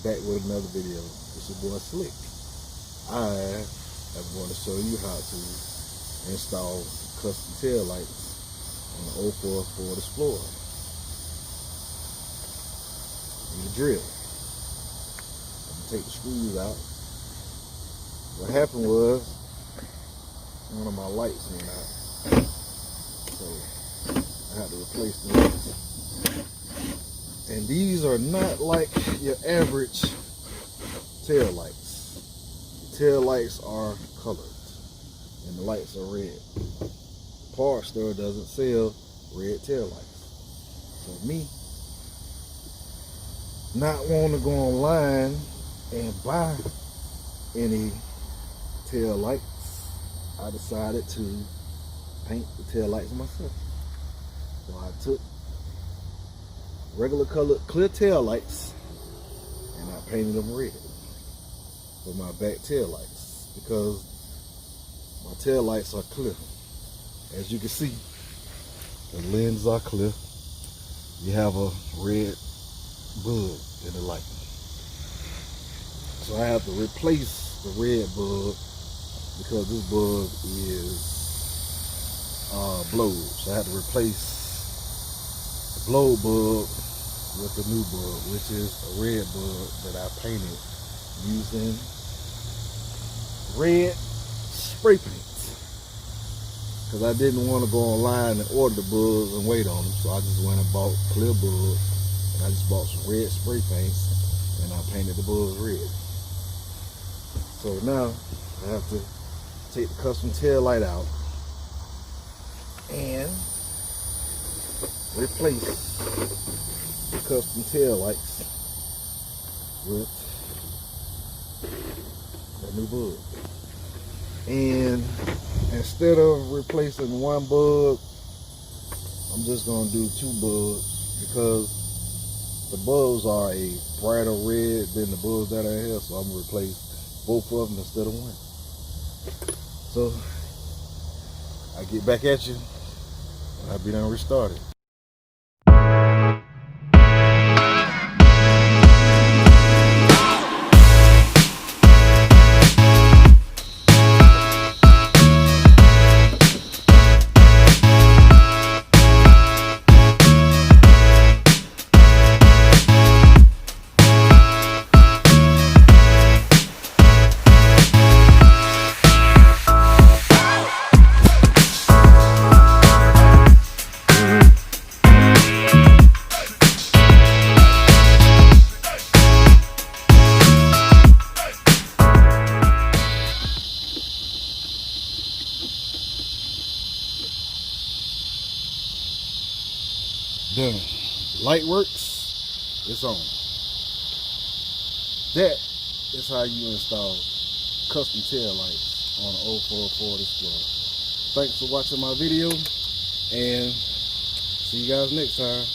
back with another video. It's your boy Slick. I am going to show you how to install custom tail lights on the 04 Ford Explorer. Need a drill. I'm going to take the screws out. What happened was one of my lights went out, so I had to replace the lights. And these are not like your average tail lights. The tail lights are colored and the lights are red. The parts store doesn't sell red tail lights. So me not wanting to go online and buy any tail lights, I decided to paint the tail lights myself. So I took regular colored clear tail lights and I painted them red for my back tail lights because my tail lights are clear. As you can see, the lenses are clear. You have a red bug in the light. So I have to replace the red bug because this bug is blowed. So I have to replace the blowed bug with the new bug, which is a red bug that I painted using red spray paint. Because I didn't want to go online and order the bugs and wait on them, so I just went and bought clear bugs, and I just bought some red spray paints and I painted the bugs red. So now I have to take the custom tail light out and replace the custom tail lights with a new bug. And instead of replacing one bug, I'm just gonna do two bugs because the bugs are a brighter red than the bugs that are here, so I'm gonna replace both of them instead of one. So I get back at you when I be done restarted. Done. Light works, it's on. That is how you install custom tail lights on an 04 Ford Explorer. Thanks for watching my video and see you guys next time.